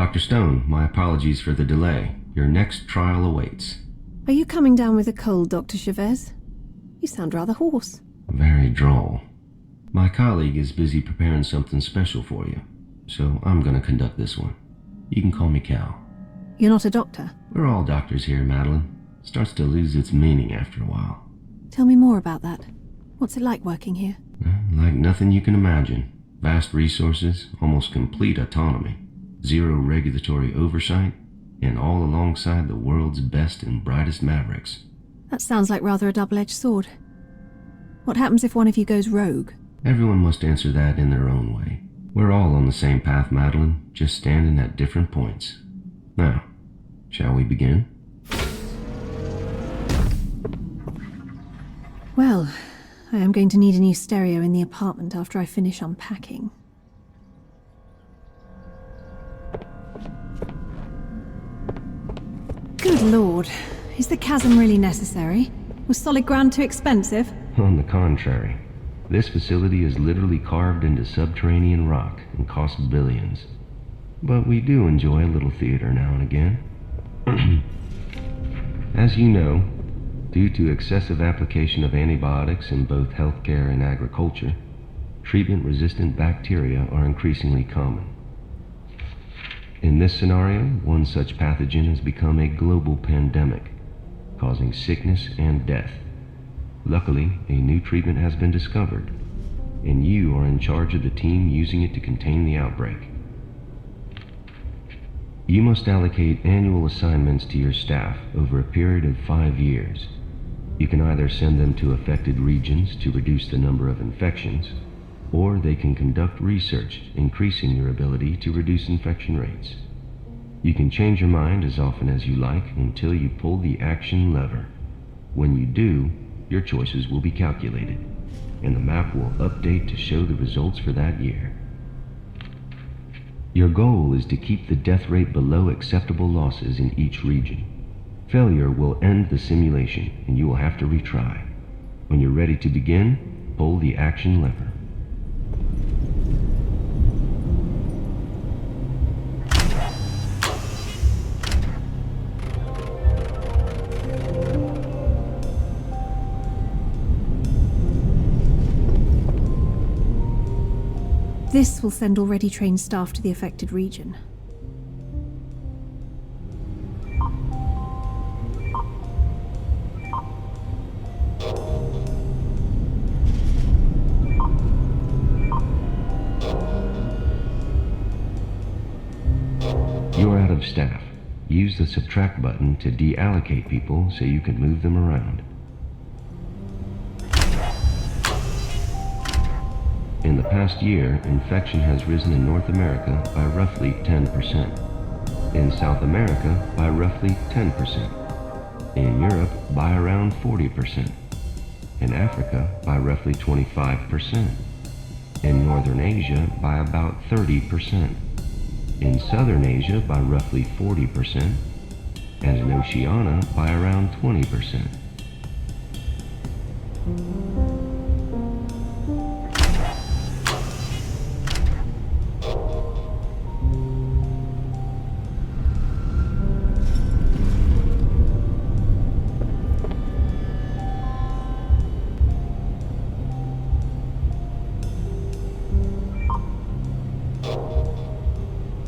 Dr. Stone, my apologies for the delay. Your next trial awaits. Are you coming down with a cold, Dr. Chavez? You sound rather hoarse. Very droll. My colleague is busy preparing something special for you, so I'm gonna conduct this one. You can call me Cal. You're not a doctor? We're all doctors here, Madeline. Starts to lose its meaning after a while. Tell me more about that. What's it like working here? Like nothing you can imagine. Vast resources, almost complete autonomy, zero regulatory oversight, and all alongside the world's best and brightest mavericks. That sounds like rather a double-edged sword. What happens if one of you goes rogue? Everyone must answer that in their own way. We're all on the same path, Madeline, just standing at different points. Now, shall we begin? Well, I am going to need a new stereo in the apartment after I finish unpacking. Good lord, is the chasm really necessary? Was solid ground too expensive? On the contrary, this facility is literally carved into subterranean rock and costs billions. But we do enjoy a little theater now and again. As you know, due to excessive application of antibiotics in both healthcare and agriculture, treatment-resistant bacteria are increasingly common. In this scenario, one such pathogen has become a global pandemic, causing sickness and death. Luckily, a new treatment has been discovered, and you are in charge of the team using it to contain the outbreak. You must allocate annual assignments to your staff over a period of 5 years. You can either send them to affected regions to reduce the number of infections, or they can conduct research, increasing your ability to reduce infection rates. You can change your mind as often as you like until you pull the action lever. When you do, your choices will be calculated, and the map will update to show the results for that year. Your goal is to keep the death rate below acceptable losses in each region. Failure will end the simulation, and you will have to retry. When you're ready to begin, pull the action lever. This will send already trained staff to the affected region. You are out of staff. Use the subtract button to deallocate people so you can move them around. In the past year, infection has risen in North America by roughly 10%, in South America by roughly 10%, in Europe by around 40%, in Africa by roughly 25%, in Northern Asia by about 30%, in Southern Asia by roughly 40%, and in Oceania by around 20%.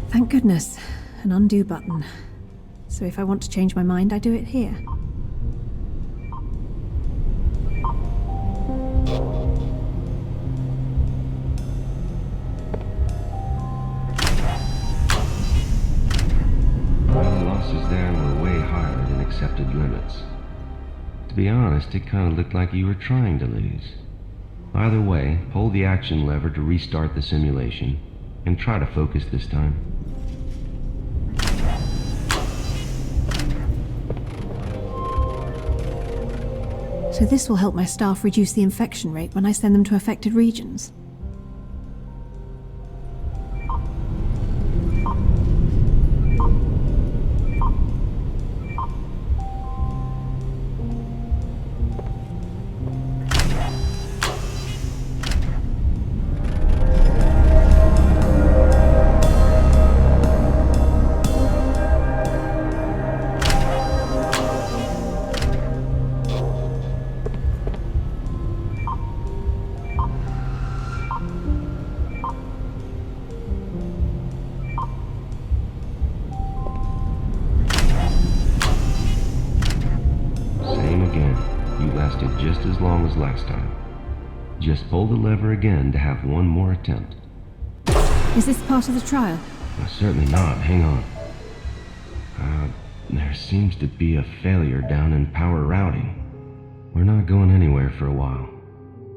Thank goodness, an undo button. So if I want to change my mind, I do it here. The losses there were way higher than accepted limits. To be honest, it kind of looked like you were trying to lose. Either way, pull the action lever to restart the simulation, and try to focus this time. So this will help my staff reduce the infection rate when I send them to affected regions. as long as last time. Just pull the lever again to have one more attempt. Is this part of the trial? Certainly not. Hang on. There seems to be a failure down in power routing. We're not going anywhere for a while.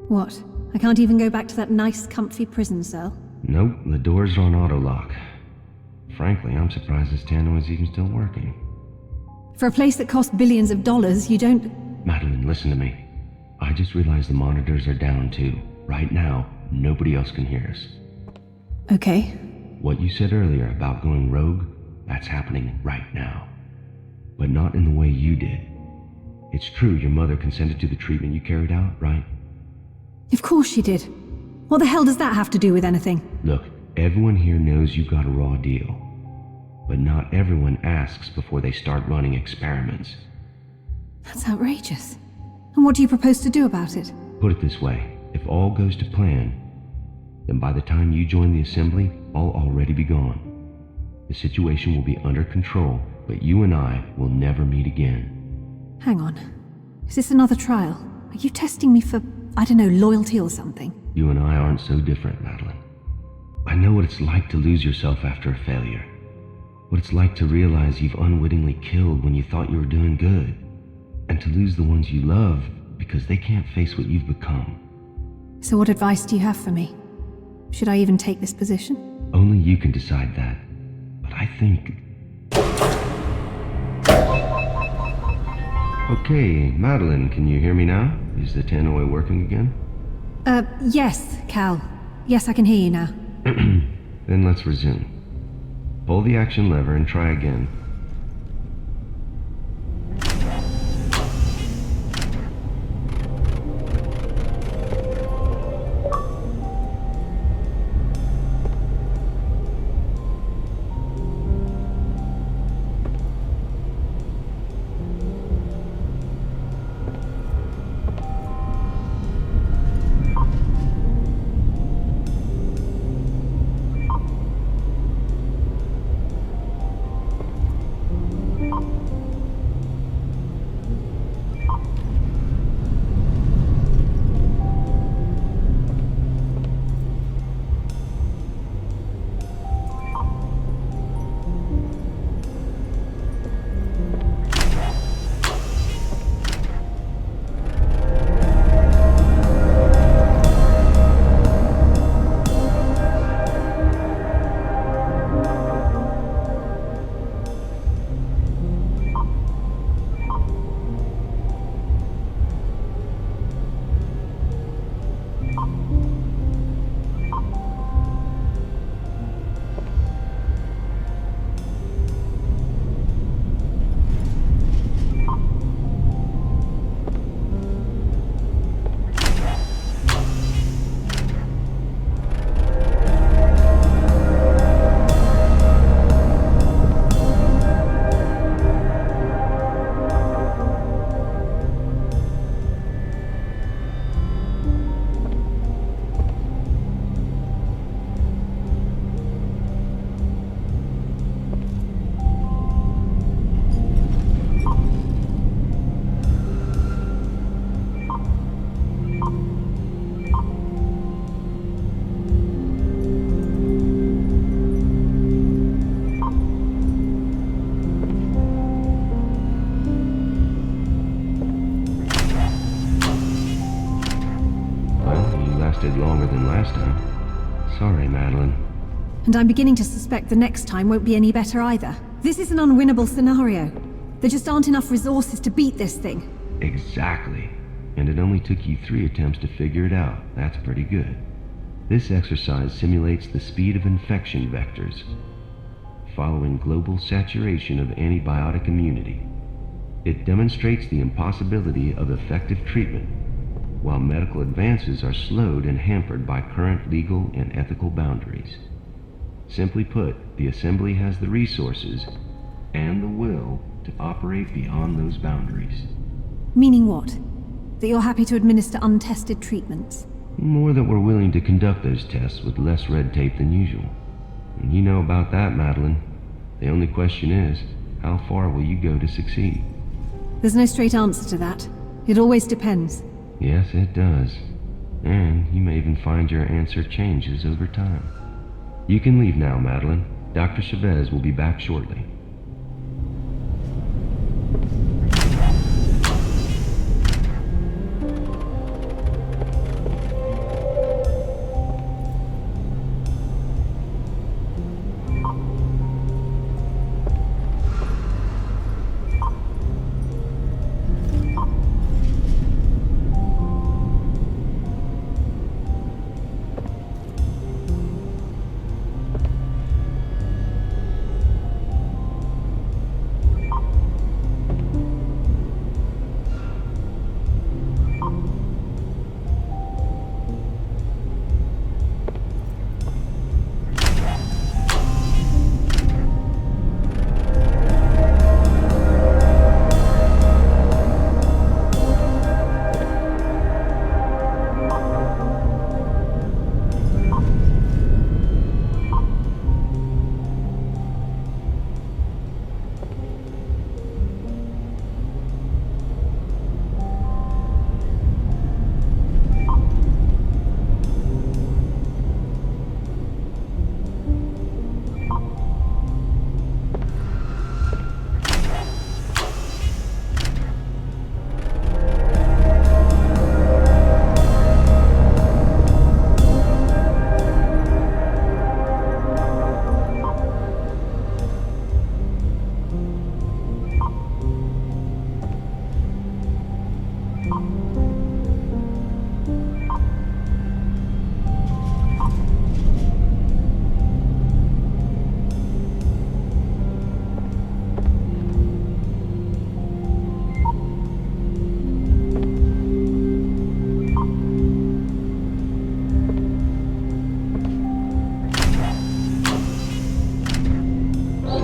What? I can't even go back to that nice, comfy prison cell? Nope, the doors are on auto lock. Frankly, I'm surprised this tannoy is even still working. For a place that costs billions of dollars, you don't... Madeline, listen to me. I just realized the monitors are down too. Right now, nobody else can hear us. Okay. What you said earlier about going rogue, that's happening right now. But not in the way you did. It's true your mother consented to the treatment you carried out, right? Of course she did. What the hell does that have to do with anything? Look, everyone here knows you got a raw deal. But not everyone asks before they start running experiments. That's outrageous. And what do you propose to do about it? Put it this way, if all goes to plan, then by the time you join the assembly, I'll already be gone. The situation will be under control, but you and I will never meet again. Hang on. Is this another trial? Are you testing me for, I don't know, loyalty or something? You and I aren't so different, Madeline. I know what it's like to lose yourself after a failure. What it's like to realize you've unwittingly killed when you thought you were doing good. And to lose the ones you love because they can't face what you've become. So what advice do you have for me? Should I even take this position? Only you can decide that. But I think... Okay, Madeline, can you hear me now? Is the tannoy working again? Yes, Cal. Yes, I can hear you now. Then let's resume. Pull the action lever and try again. Longer than last time. Sorry, Madeline. And I'm beginning to suspect the next time won't be any better either. This is an unwinnable scenario. There just aren't enough resources to beat this thing. Exactly. And it only took you 3 attempts to figure it out. That's pretty good. This exercise simulates the speed of infection vectors, following global saturation of antibiotic immunity. It demonstrates the impossibility of effective treatment, while medical advances are slowed and hampered by current legal and ethical boundaries. Simply put, the Assembly has the resources and the will to operate beyond those boundaries. Meaning what? That you're happy to administer untested treatments? More that we're willing to conduct those tests with less red tape than usual. And you know about that, Madeline. The only question is, how far will you go to succeed? There's no straight answer to that. It always depends. Yes, it does. And you may even find your answer changes over time. You can leave now, Madeline. Dr. Chavez will be back shortly.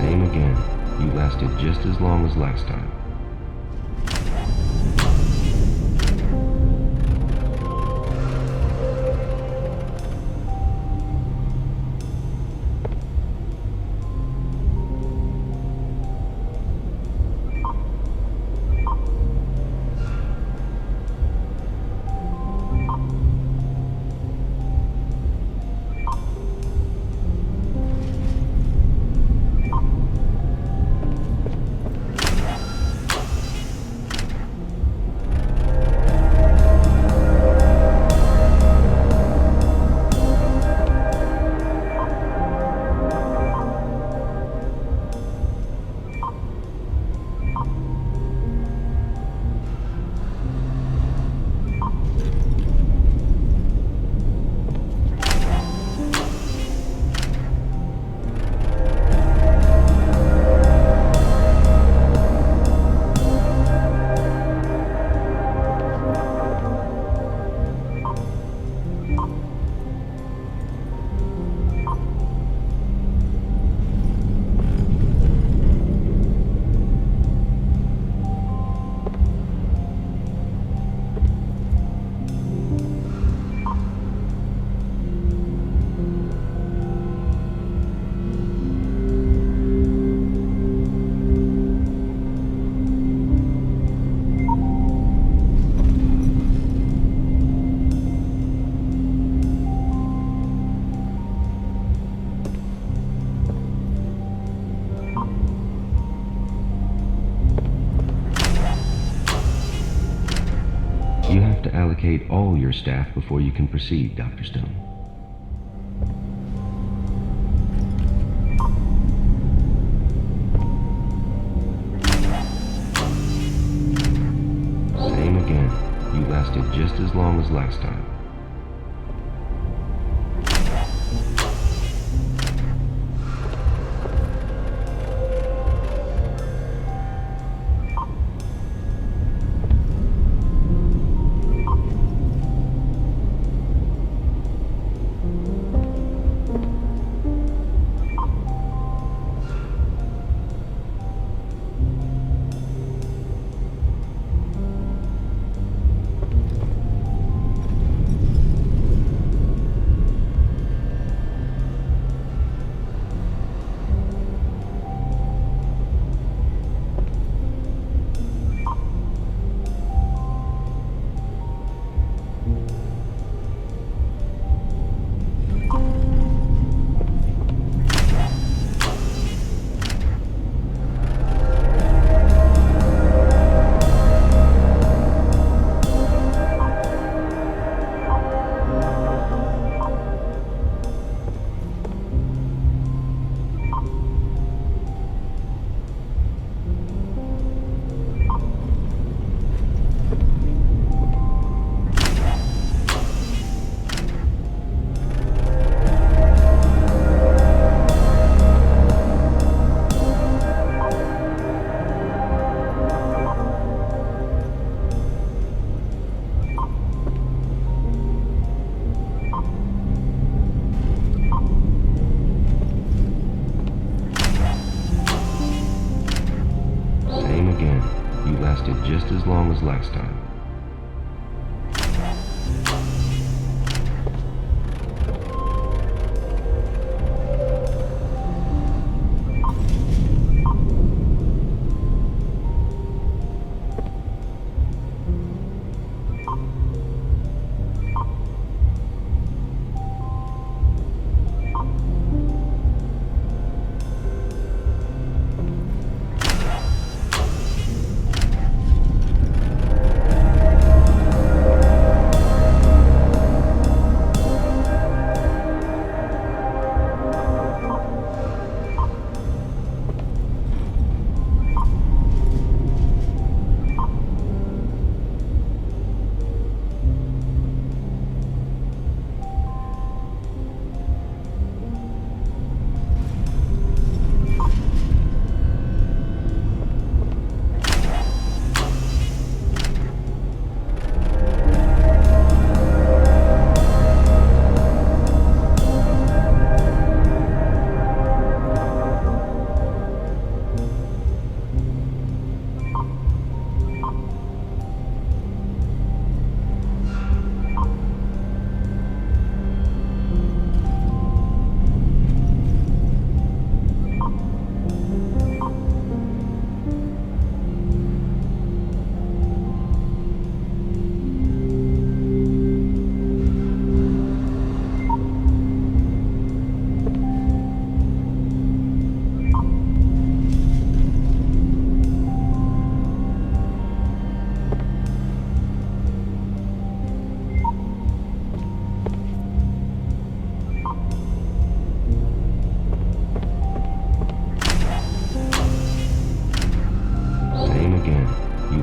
Same again. You lasted just as long as last time. You have to allocate all your staff before you can proceed, Dr. Stone. Same again. You lasted just as long as last time. lasted just as long as last time.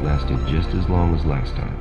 Lasted just as long as last time.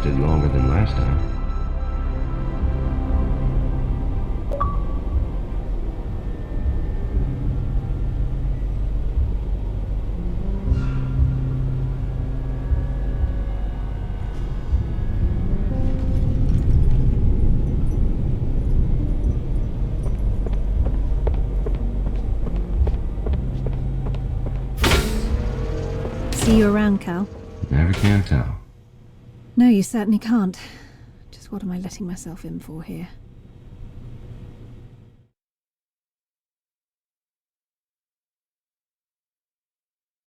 lasted longer than last time. see you around, Cal. Never can tell. No, you certainly can't. Just what am I letting myself in for here?